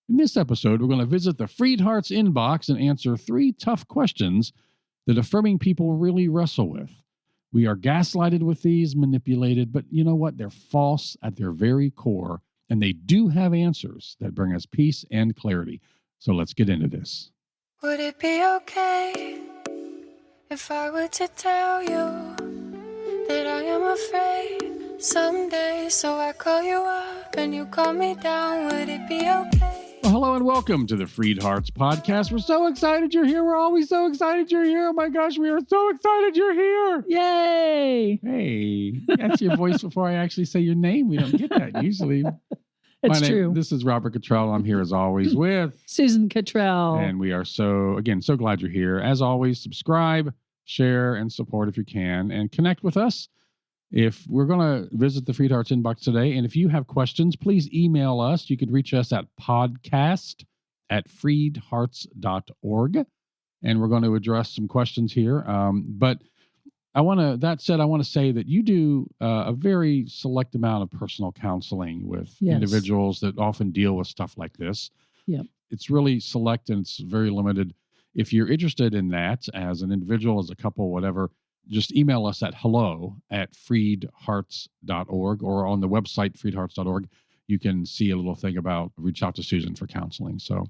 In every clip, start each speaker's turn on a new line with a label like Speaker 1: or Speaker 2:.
Speaker 1: In this episode, we're going to visit the FreedHearts Inbox and answer 3 tough questions that affirming people really wrestle with. We are gaslighted with these, manipulated, but you know what? They're false at their very core, and they do have answers that bring us peace and clarity. So let's get into this.
Speaker 2: Would it be okay if I were to tell you that I am afraid someday? So I call you up and you call me down. Would it be okay?
Speaker 1: Well, hello and welcome to the FreedHearts podcast. We're so excited you're here. We're always so excited you're here. Oh my gosh, we are so excited you're here.
Speaker 3: Yay!
Speaker 1: Hey, that's your voice before I actually say your name. We don't get that usually.
Speaker 3: It's true.
Speaker 1: This is Robert Cottrell. I'm here as always with
Speaker 3: Susan Cottrell.
Speaker 1: And we are so glad you're here. As always, subscribe, share, and support if you can, and connect with us. If we're going to visit the FreedHearts Inbox today, and if you have questions, please email us. You could reach us at podcast@freedhearts.org, and we're going to address some questions here. But I want to say that you do a very select amount of personal counseling with individuals that often deal with stuff like this.
Speaker 3: Yep.
Speaker 1: It's really select and it's very limited. If you're interested in that as an individual, as a couple, whatever, just email us at hello@freedhearts.org or on the website freedhearts.org. You can see a little thing about reach out to Susan for counseling. So I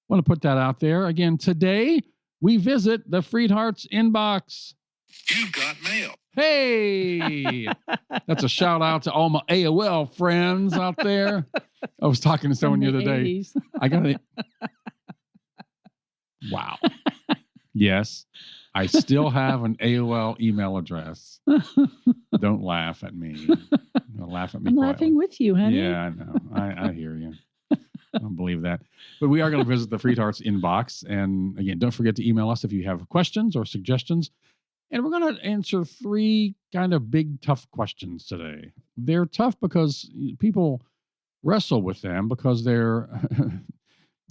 Speaker 1: want to put that out there. Again, today we visit the FreedHearts Inbox.
Speaker 4: You've got mail.
Speaker 1: Hey, that's a shout out to all my AOL friends out there. I was talking to someone the other day. I got it. Wow. Yes, I still have an AOL email address. Don't laugh at me. Laugh at me.
Speaker 3: I'm
Speaker 1: quietly.
Speaker 3: laughing with you, honey.
Speaker 1: Yeah, I know. I hear you. I don't believe that. But we are going to visit the FreedHearts Inbox. And again, don't forget to email us if you have questions or suggestions. And we're going to answer 3 kind of big, tough questions today. They're tough because people wrestle with them because they're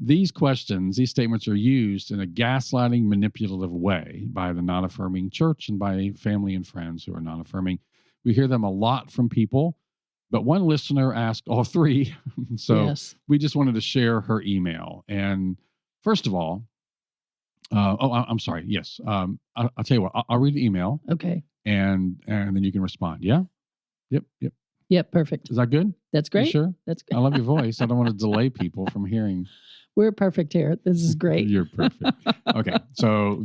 Speaker 1: these questions, these statements are used in a gaslighting, manipulative way by the non-affirming church and by family and friends who are non-affirming. We hear them a lot from people, but one listener asked all 3. So we just wanted to share her email. And first of all, I'm sorry. Yes. I'll tell you what, I'll read the email.
Speaker 3: Okay.
Speaker 1: And then you can respond. Yeah. Yep.
Speaker 3: Yep. Perfect.
Speaker 1: Is that good?
Speaker 3: That's great.
Speaker 1: You sure?
Speaker 3: That's good.
Speaker 1: I love your voice. I don't want to delay people from hearing.
Speaker 3: We're perfect here. This is great.
Speaker 1: You're perfect. Okay. So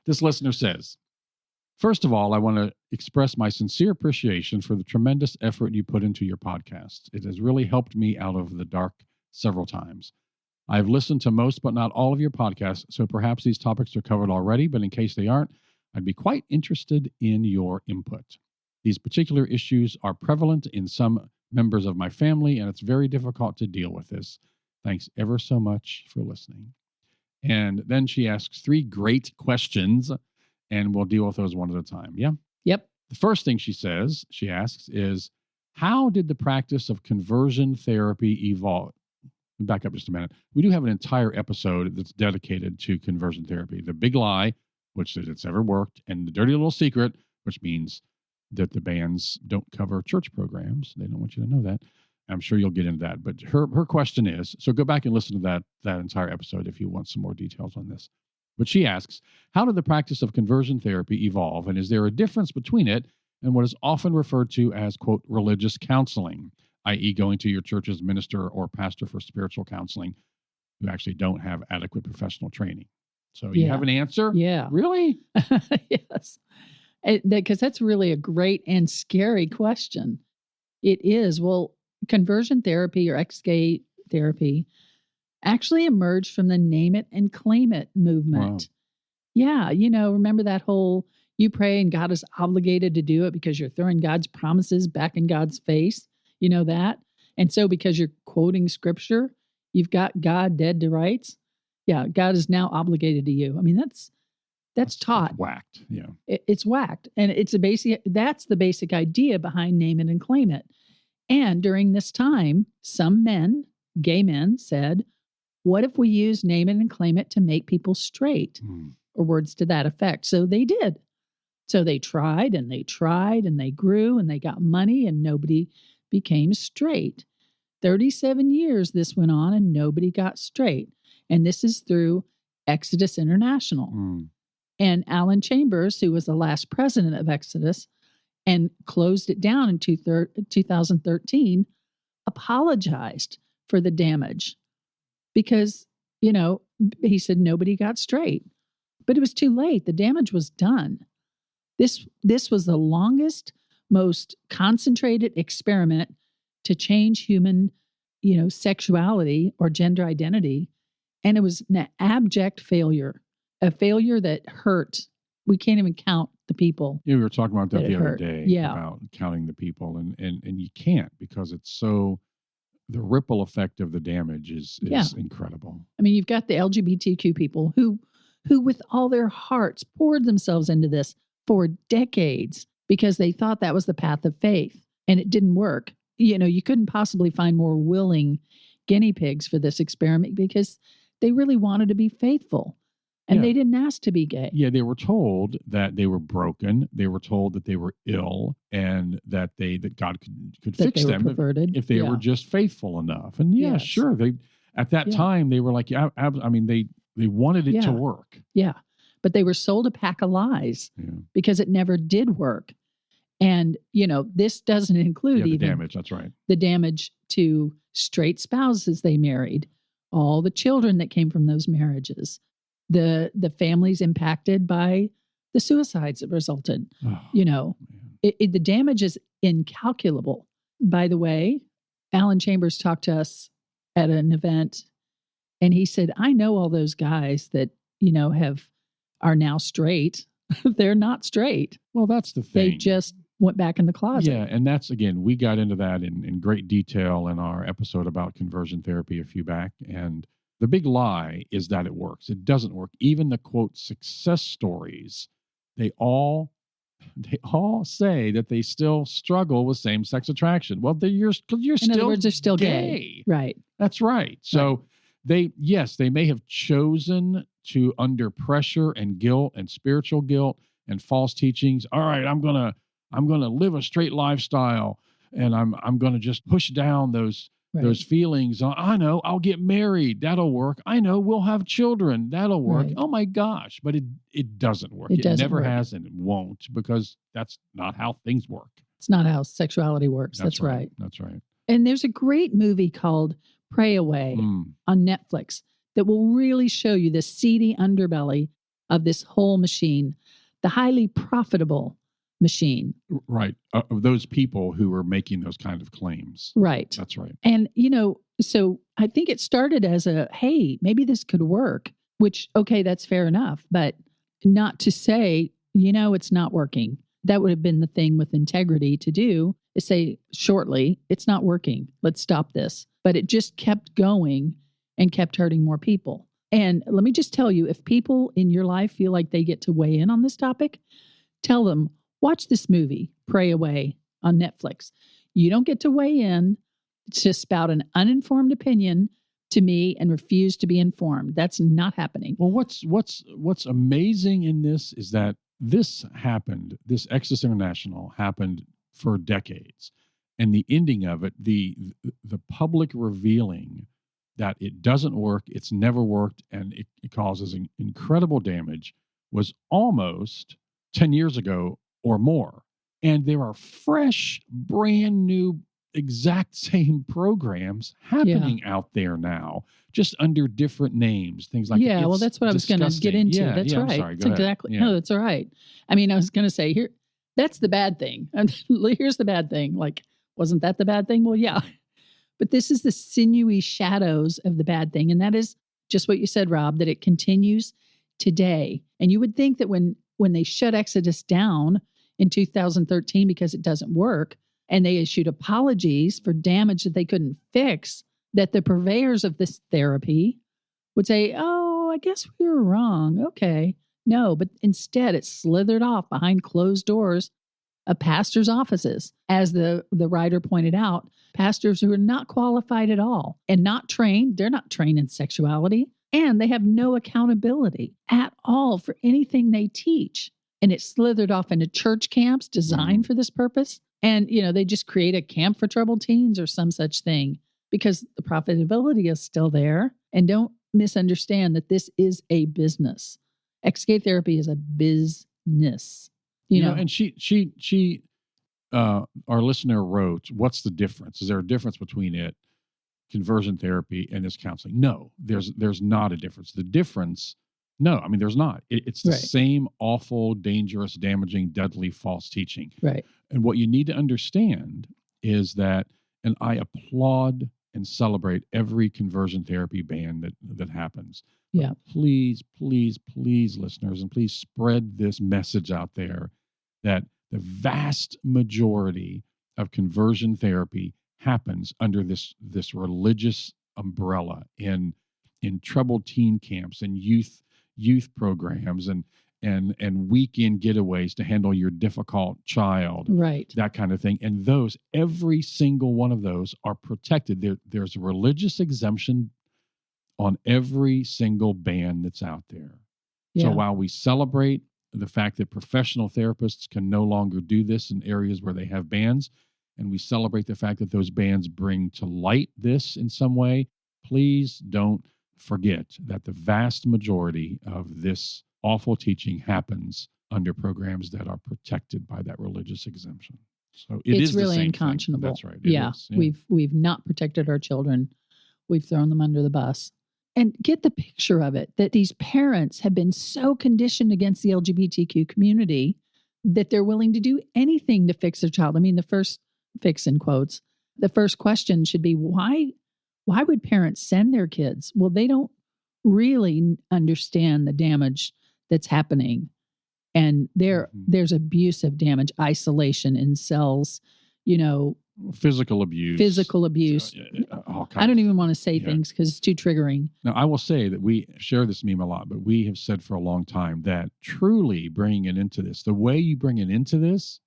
Speaker 1: this listener says, first of all, I want to express my sincere appreciation for the tremendous effort you put into your podcast. It has really helped me out of the dark several times. I've listened to most, but not all of your podcasts, so perhaps these topics are covered already, but in case they aren't, I'd be quite interested in your input. These particular issues are prevalent in some members of my family, and it's very difficult to deal with this. Thanks ever so much for listening. And then she asks 3 great questions, and we'll deal with those one at a time. Yeah?
Speaker 3: Yep.
Speaker 1: The first thing she asks is, how did the practice of conversion therapy evolve? Back up just a minute. We do have an entire episode that's dedicated to conversion therapy. The big lie, which is it's ever worked, and the dirty little secret, which means that the bands don't cover church programs. They don't want you to know that. I'm sure you'll get into that. But her question is, so go back and listen to that entire episode if you want some more details on this. But she asks, how did the practice of conversion therapy evolve? And is there a difference between it and what is often referred to as, quote, religious counseling, i.e. going to your church's minister or pastor for spiritual counseling who actually don't have adequate professional training? So you have an answer?
Speaker 3: Yeah.
Speaker 1: Really?
Speaker 3: Yes. Because that's really a great and scary question. It is. Well, conversion therapy or ex-gay therapy actually emerged from the name it and claim it movement. Wow. Yeah. Remember that whole, you pray and God is obligated to do it because you're throwing God's promises back in God's face. You know that? And so because you're quoting scripture, you've got God dead to rights. Yeah, God is now obligated to you. I mean, that's taught.
Speaker 1: Whacked. Yeah.
Speaker 3: It's whacked. And that's the basic idea behind name it and claim it. And during this time, some men, gay men, said, what if we use name it and claim it to make people straight? Or words to that effect. So they did. So they tried and they grew and they got money and nobody became straight. 37 years this went on and nobody got straight. And this is through Exodus International. And Alan Chambers, who was the last president of Exodus and closed it down in 2013, apologized for the damage because, he said nobody got straight. But it was too late. The damage was done. This was the longest, most concentrated experiment to change human, sexuality or gender identity. And it was an abject failure, a failure that hurt. We can't even count the people.
Speaker 1: Yeah, we were talking about that the other day,
Speaker 3: Yeah.
Speaker 1: about counting the people. And you can't, because it's so, the ripple effect of the damage is incredible.
Speaker 3: I mean, you've got the LGBTQ people who with all their hearts poured themselves into this for decades because they thought that was the path of faith, and it didn't work. You couldn't possibly find more willing guinea pigs for this experiment because they really wanted to be faithful, and they didn't ask to be gay.
Speaker 1: Yeah, they were told that they were broken. They were told that they were ill, and that God could fix them if they were just faithful enough. And sure, they at that time they were like, they wanted it to work.
Speaker 3: Yeah, but they were sold a pack of lies because it never did work. And, this doesn't include
Speaker 1: the
Speaker 3: even
Speaker 1: damage. That's right.
Speaker 3: The damage to straight spouses they married, all the children that came from those marriages, the families impacted by the suicides that resulted. The damage is incalculable. By the way, Alan Chambers talked to us at an event, and he said, I know all those guys that, are now straight. They're not straight.
Speaker 1: Well, that's the thing.
Speaker 3: They just went back in the closet.
Speaker 1: Yeah, and that's, again, we got into that in great detail in our episode about conversion therapy a few back. And the big lie is that it works. It doesn't work. Even the, quote, success stories, they all say that they still struggle with same-sex attraction. Well, you're still, in
Speaker 3: other words, they're still gay. Right.
Speaker 1: That's right. So they may have chosen to, under pressure and guilt and spiritual guilt and false teachings, all right, I'm gonna live a straight lifestyle, and I'm gonna just push down those feelings. I know, I'll get married, that'll work. I know, we'll have children, that'll work.
Speaker 3: Right.
Speaker 1: Oh my gosh, but it doesn't work. It never has, and it won't, because that's not how things work.
Speaker 3: It's not how sexuality works. That's right.
Speaker 1: That's right.
Speaker 3: And there's a great movie called Pray Away on Netflix that will really show you the seedy underbelly of this whole machine, the highly profitable machine.
Speaker 1: Right. Of those people who are making those kind of claims.
Speaker 3: Right.
Speaker 1: That's right.
Speaker 3: And, so I think it started as hey, maybe this could work, which, okay, that's fair enough, but not to say, it's not working. That would have been the thing with integrity to do, is say shortly, it's not working. Let's stop this. But it just kept going and kept hurting more people. And let me just tell you, if people in your life feel like they get to weigh in on this topic, tell them, watch this movie, Pray Away, on Netflix. You don't get to weigh in to spout an uninformed opinion to me and refuse to be informed. That's not happening.
Speaker 1: Well, what's amazing in this is that this Exodus International happened for decades. And the ending of it, the public revealing that it doesn't work, it's never worked, and it causes incredible damage, was almost 10 years ago or more. And there are fresh, brand new, exact same programs happening out there now, just under different names, things like
Speaker 3: well, that's what I was going to get into. That's right.
Speaker 1: Sorry,
Speaker 3: that's exactly. No, that's all right. I mean, I was going to say here, that's the bad thing. Here's the bad thing. Like, wasn't that the bad thing? Well, yeah. But this is the sinewy shadows of the bad thing. And that is just what you said, Rob, that it continues today. And you would think that when they shut Exodus down in 2013 because it doesn't work, and they issued apologies for damage that they couldn't fix, that the purveyors of this therapy would say, oh, I guess we were wrong. Okay. No, but instead it slithered off behind closed doors of pastors' offices. As the writer pointed out, pastors who are not qualified at all and not trained. They're not trained in sexuality, and they have no accountability at all for anything they teach. And it slithered off into church camps designed for this purpose. And, they just create a camp for troubled teens or some such thing. because the profitability is still there. And don't misunderstand that this is a business. Ex-gay therapy is a business. You know,
Speaker 1: and she our listener wrote, what's the difference? Is there a difference between it, conversion therapy, and this counseling? No, there's not a difference. The difference, no, I mean, there's not. It's the
Speaker 3: Right.
Speaker 1: same awful, dangerous, damaging, deadly, false teaching.
Speaker 3: right.
Speaker 1: And what you need to understand is that, and I applaud and celebrate every conversion therapy ban that happens.
Speaker 3: Yeah.
Speaker 1: But please, listeners, and please spread this message out there that the vast majority of conversion therapy happens under this religious umbrella in troubled teen camps and youth programs and weekend getaways to handle your difficult child,
Speaker 3: Right.
Speaker 1: that kind of thing. And those, every single one of those are protected. There's a religious exemption on every single ban that's out there.
Speaker 3: Yeah.
Speaker 1: So while we celebrate the fact that professional therapists can no longer do this in areas where they have bans, and we celebrate the fact that those bans bring to light this in some way, please don't forget that the vast majority of this awful teaching happens under programs that are protected by that religious exemption. So
Speaker 3: it's
Speaker 1: is
Speaker 3: really
Speaker 1: the same
Speaker 3: unconscionable.
Speaker 1: thing. That's right. It
Speaker 3: Yeah.
Speaker 1: is. Yeah.
Speaker 3: We've not protected our children. We've thrown them under the bus. And get the picture of it, that these parents have been so conditioned against the LGBTQ community that they're willing to do anything to fix their child. I mean, the first fix in quotes, the first question should be, why would parents send their kids? Well, they don't really understand the damage that's happening. And there's abusive damage, isolation in cells,
Speaker 1: physical abuse.
Speaker 3: I don't even want to say things because it's too triggering.
Speaker 1: Now, I will say that we share this meme a lot, but we have said for a long time that truly bringing it into this, the way you bring it into this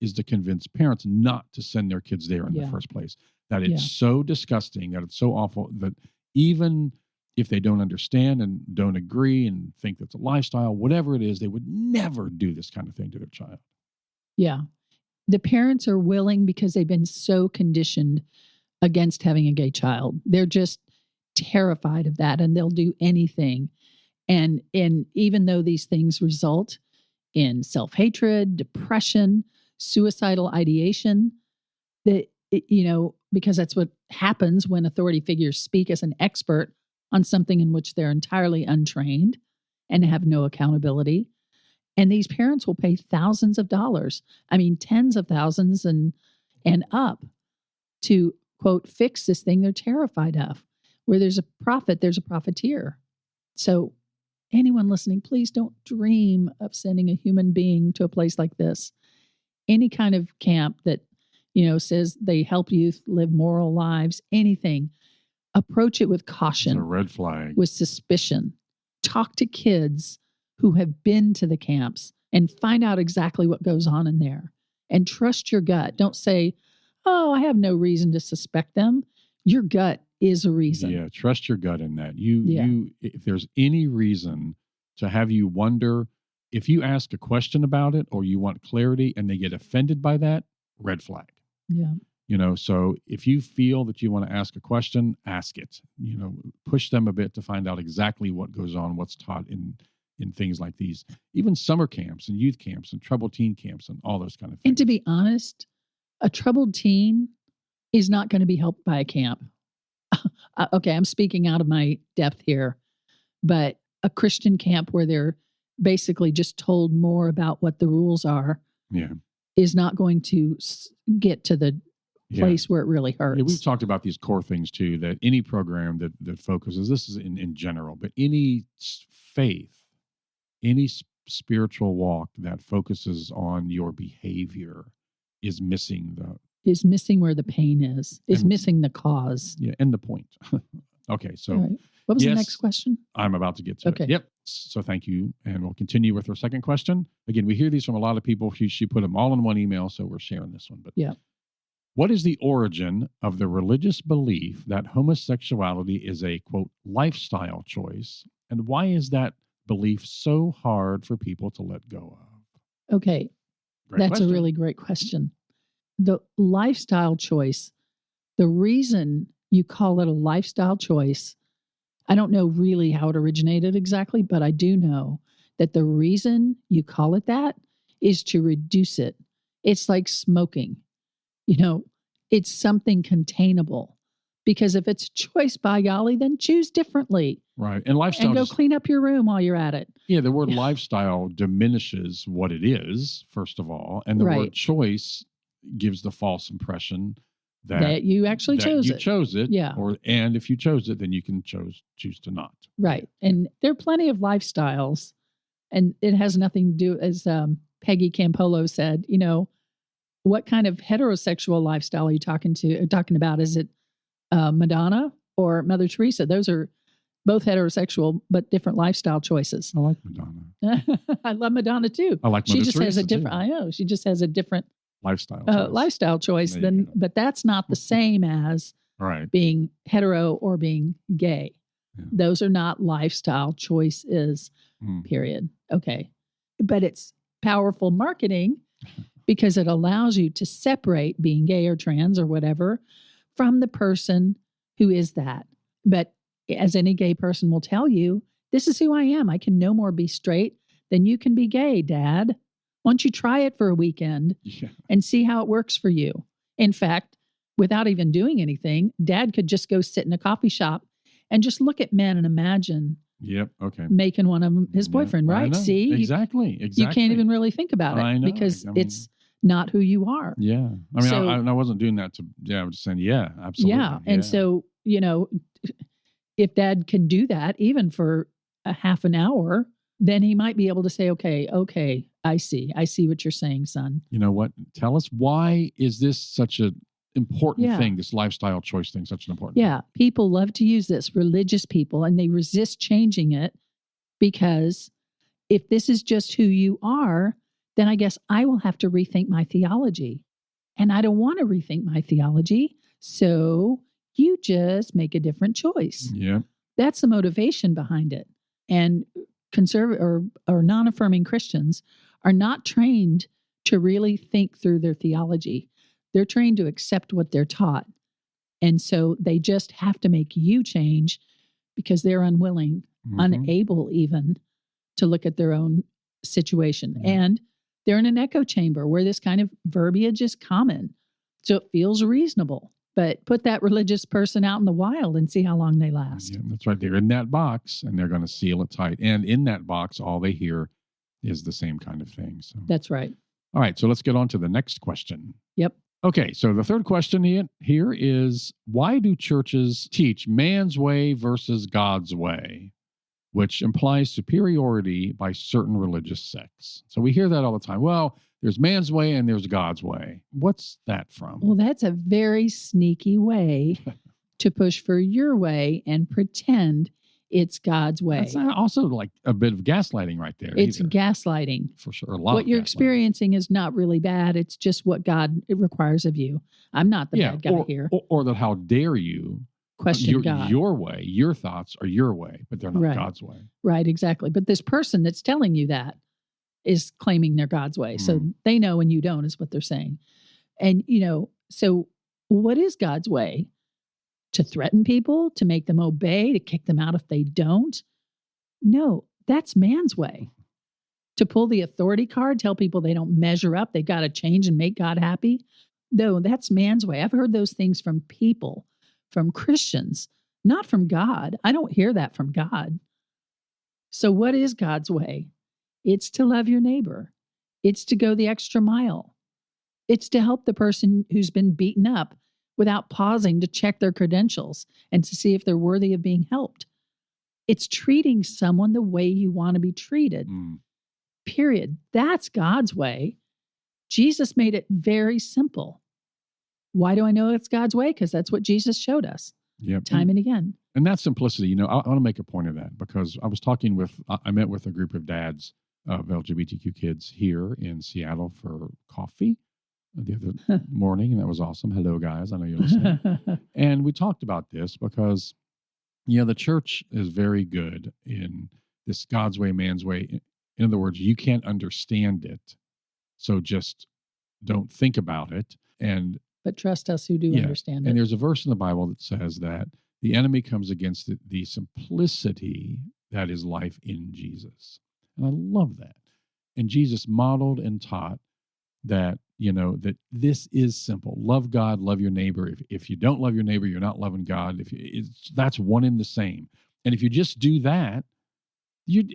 Speaker 1: is to convince parents not to send their kids there in the first place. That it's so disgusting, that it's so awful, that even if they don't understand and don't agree and think that's a lifestyle, whatever it is, they would never do this kind of thing to their child.
Speaker 3: Yeah. The parents are willing because they've been so conditioned against having a gay child. They're just terrified of that, and they'll do anything. And even though these things result in self-hatred, depression, suicidal ideation, because that's what happens when authority figures speak as an expert on something in which they're entirely untrained and have no accountability. And these parents will pay thousands of dollars, tens of thousands and up to, quote, fix this thing they're terrified of. Where there's a profit, there's a profiteer. So anyone listening, please don't dream of sending a human being to a place like this. Any kind of camp that, says they help youth live moral lives, anything, approach it with caution.
Speaker 1: It's a red flag.
Speaker 3: With suspicion. Talk to kids who have been to the camps and find out exactly what goes on in there. And trust your gut. Don't say, oh, I have no reason to suspect them. Your gut is a reason.
Speaker 1: Yeah, trust your gut in that. You if there's any reason to have you wonder, if you ask a question about it or you want clarity and they get offended by that, red flag.
Speaker 3: Yeah.
Speaker 1: So if you feel that you want to ask a question, ask it. Push them a bit to find out exactly what goes on, what's taught in things like these, even summer camps and youth camps and troubled teen camps and all those kind of things.
Speaker 3: And to be honest, a troubled teen is not going to be helped by a camp. Okay, I'm speaking out of my depth here, but a Christian camp where they're basically just told more about what the rules are is not going to get to the place where it really hurts.
Speaker 1: Yeah, we've talked about these core things too, that any program that focuses, this is in general, but any faith, any spiritual walk that focuses on your behavior is missing
Speaker 3: where the pain is missing the cause.
Speaker 1: Yeah, and the point. Okay, so
Speaker 3: right. What was the next question?
Speaker 1: I'm about to get to it. Yep. So thank you. And we'll continue with our second question. Again, we hear these from a lot of people. She put them all in one email, so we're sharing this one. But what is the origin of the religious belief that homosexuality is a, quote, lifestyle choice? And why is that belief so hard for people to let go of?
Speaker 3: Okay. That's a really great question. The lifestyle choice, the reason you call it a lifestyle choice. I don't know really how it originated exactly, but I do know that the reason you call it that is to reduce it. It's like smoking. It's something containable. Because if it's a choice, by golly, then choose differently.
Speaker 1: Right. And lifestyle.
Speaker 3: And go clean up your room while you're at it.
Speaker 1: Yeah, the word lifestyle diminishes what it is, first of all. And the word choice gives the false impression that
Speaker 3: you actually chose it.
Speaker 1: You chose it.
Speaker 3: Yeah.
Speaker 1: And if you chose it, then you can choose to not.
Speaker 3: Right. And there are plenty of lifestyles. And it has nothing to do, as Peggy Campolo said, what kind of heterosexual lifestyle are you talking about? Is it Madonna or Mother Teresa? Those are both heterosexual, but different lifestyle choices.
Speaker 1: I like Madonna.
Speaker 3: I love Madonna too.
Speaker 1: I like Mother Teresa. She just has
Speaker 3: a different,
Speaker 1: too.
Speaker 3: I know. She just has a different
Speaker 1: lifestyle
Speaker 3: choice but that's not the same as being hetero or being gay. Yeah. Those are not lifestyle choices, period. Okay. But it's powerful marketing because it allows you to separate being gay or trans or whatever from the person who is that. But as any gay person will tell you, this is who I am. I can no more be straight than you can be gay, Dad. Why don't you try it for a weekend and see how it works for you? In fact, without even doing anything, Dad could just go sit in a coffee shop and just look at men and imagine making one of them his boyfriend, right? See?
Speaker 1: Exactly.
Speaker 3: You can't even really think about it because it's not who you are.
Speaker 1: Yeah. I mean, I wasn't doing that I was just saying, absolutely.
Speaker 3: Yeah. And so, if Dad can do that, even for a half an hour, then he might be able to say, okay, I see what you're saying, son.
Speaker 1: You know what? Tell us, why is this such an important thing, this lifestyle choice thing, such an important thing?
Speaker 3: People love to use this, religious people, and they resist changing it because if this is just who you are, then I guess I will have to rethink my theology. And I don't want to rethink my theology. So you just make a different choice.
Speaker 1: Yeah.
Speaker 3: That's the motivation behind it. And conservative or non-affirming Christians are not trained to really think through their theology. They're trained to accept what they're taught. And so they just have to make you change because they're unwilling, unable even to look at their own situation. Mm-hmm. And they're in an echo chamber where this kind of verbiage is common. So it feels reasonable. But put that religious person out in the wild and see how long they last.
Speaker 1: Yeah, that's right. They're in that box and they're going to seal it tight. And in that box, all they hear is the same kind of thing. So
Speaker 3: that's right.
Speaker 1: All right. So let's get on to the next question.
Speaker 3: Yep.
Speaker 1: Okay. So the third question here is, why do churches teach man's way versus God's way, which implies superiority by certain religious sects? So we hear that all the time. Well, there's man's way and there's God's way. What's that from?
Speaker 3: Well, that's a very sneaky way to push for your way and pretend it's God's way.
Speaker 1: That's also like a bit of gaslighting right there.
Speaker 3: It's gaslighting.
Speaker 1: For sure. A lot
Speaker 3: what you're experiencing is not really bad. It's just what God requires of you. I'm not the bad guy here.
Speaker 1: Or that how dare you
Speaker 3: question God.
Speaker 1: Your way, your thoughts are your way, but they're not God's way.
Speaker 3: Right, exactly. But this person that's telling you that is claiming they're God's way. So they know and you don't is what they're saying. And, so what is God's way? To threaten people, to make them obey, to kick them out if they don't? No, that's man's way. To pull the authority card, tell people they don't measure up, they got to change and make God happy? No, that's man's way. I've heard those things from people, from Christians, not from God. I don't hear that from God. So what is God's way? It's to love your neighbor. It's to go the extra mile. It's to help the person who's been beaten up without pausing to check their credentials and to see if they're worthy of being helped. It's treating someone the way you want to be treated. Period. That's God's way. Jesus made it very simple. Why do I know it's God's way? Because that's what Jesus showed us time and again.
Speaker 1: And that simplicity, I want to make a point of that because I met with a group of dads of LGBTQ kids here in Seattle for coffee the other morning, and that was awesome. Hello, guys. I know you're listening. And we talked about this because, the church is very good in this God's way, man's way. In other words, you can't understand it, so just don't think about it.
Speaker 3: but trust us who do
Speaker 1: Yeah.
Speaker 3: understand it.
Speaker 1: And there's a verse in the Bible that says that the enemy comes against the simplicity that is life in Jesus. And I love that. And Jesus modeled and taught that, that this is simple. Love God, love your neighbor. If you don't love your neighbor, you're not loving God. That's one in the same. And if you just do that,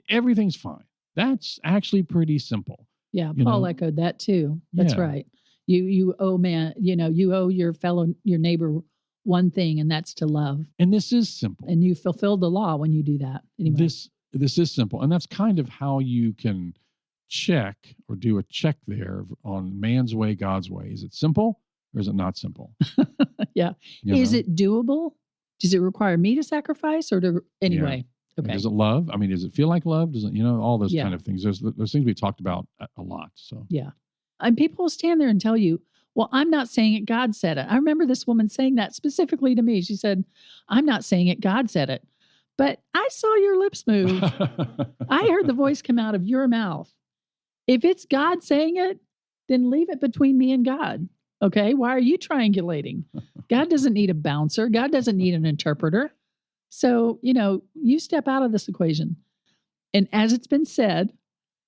Speaker 1: everything's fine. That's actually pretty simple.
Speaker 3: Yeah, Paul echoed that too. That's right. You owe your neighbor one thing, and that's to love.
Speaker 1: And this is simple.
Speaker 3: And you fulfill the law when you do that. Anyway.
Speaker 1: This is simple. And that's kind of how you can check or do a check there on man's way, God's way. Is it simple or is it not simple?
Speaker 3: Yeah. Is it doable? Does it require me to sacrifice anyway?
Speaker 1: Yeah.
Speaker 3: Okay.
Speaker 1: Does it love? I mean, does it feel like love? Does it, all those kind of things. There's things we talked about a lot. So
Speaker 3: yeah. And people will stand there and tell you, well, I'm not saying it. God said it. I remember this woman saying that specifically to me. She said, I'm not saying it. God said it. But I saw your lips move. I heard the voice come out of your mouth. If it's God saying it, then leave it between me and God. Okay? Why are you triangulating? God doesn't need a bouncer. God doesn't need an interpreter. So, you step out of this equation. And as it's been said,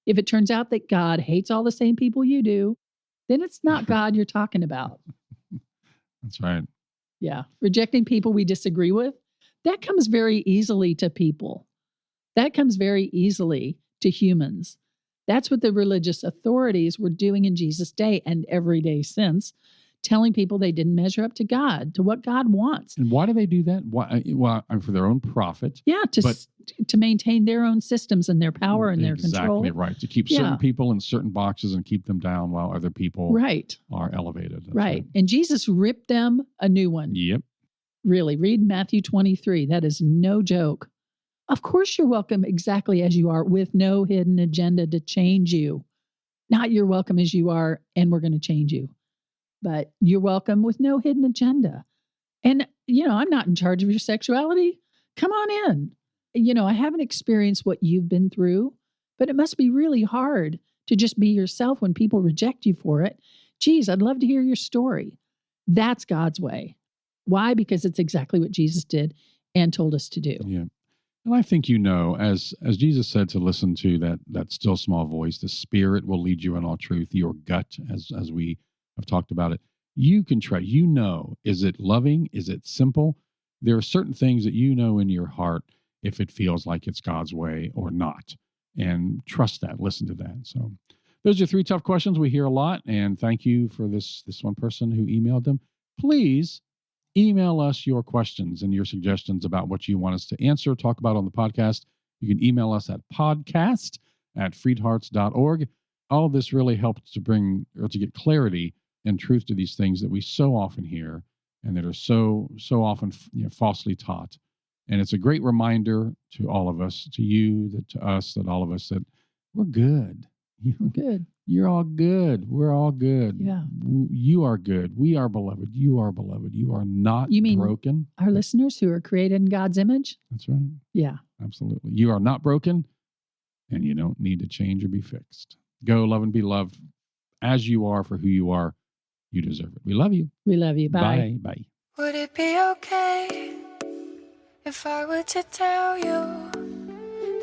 Speaker 3: if it turns out that God hates all the same people you do, then it's not God you're talking about.
Speaker 1: That's right.
Speaker 3: Yeah. Rejecting people we disagree with, that comes very easily to people. That comes very easily to humans. That's what the religious authorities were doing in Jesus' day and every day since, telling people they didn't measure up to God, to what God wants.
Speaker 1: And why do they do that? Why? Well, for their own profit.
Speaker 3: Yeah, to maintain their own systems and their power and their control.
Speaker 1: Exactly right. To keep certain people in certain boxes and keep them down while other people are elevated. That's
Speaker 3: right. And Jesus ripped them a new one.
Speaker 1: Yep.
Speaker 3: Really. Read Matthew 23. That is no joke. Of course you're welcome exactly as you are with no hidden agenda to change you. Not you're welcome as you are and we're going to change you. But you're welcome with no hidden agenda. And, I'm not in charge of your sexuality. Come on in. I haven't experienced what you've been through, but it must be really hard to just be yourself when people reject you for it. Geez, I'd love to hear your story. That's God's way. Why? Because it's exactly what Jesus did and told us to do.
Speaker 1: Yeah. And I think as Jesus said, to listen to that still small voice, the Spirit will lead you in all truth, your gut, as we have talked about it. You can try, is it loving? Is it simple? There are certain things that in your heart if it feels like it's God's way or not. And trust that, listen to that. So those are 3 tough questions we hear a lot. And thank you for this one person who emailed them. Please email us your questions and your suggestions about what you want us to answer, talk about on the podcast. You can email us at podcast@freedhearts.org. All of this really helps to get clarity and truth to these things that we so often hear and that are so often falsely taught. And it's a great reminder to all of us, to you, to us, that all of us, that we're good.
Speaker 3: We're good.
Speaker 1: You're all good. We're all good.
Speaker 3: Yeah.
Speaker 1: You are good. We are beloved. You are beloved. You are not broken.
Speaker 3: Our listeners who are created in God's image?
Speaker 1: That's right.
Speaker 3: Yeah.
Speaker 1: Absolutely. You are not broken, and you don't need to change or be fixed. Go love and be loved as you are for who you are. You deserve it. We love you.
Speaker 3: We love you. Bye.
Speaker 1: Bye.
Speaker 2: Would it be okay if I were to tell you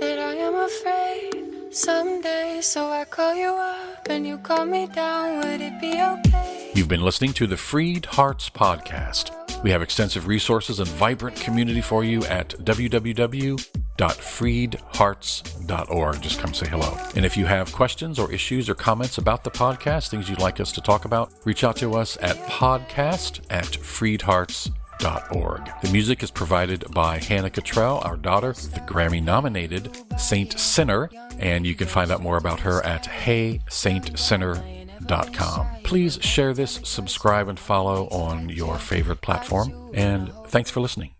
Speaker 2: that I am afraid someday? So I call you up and you call me down. Would it be okay?
Speaker 4: You've been listening to the Freed Hearts Podcast. We have extensive resources and vibrant community for you at www.freedhearts.org. Just come say hello. And if you have questions or issues or comments about the podcast, things you'd like us to talk about, reach out to us at podcast@freedhearts.org. The music is provided by Hannah Cottrell, our daughter, the Grammy-nominated Saint Sinner, and you can find out more about her at heysaintsinner.com. Please share this, subscribe, and follow on your favorite platform, and thanks for listening.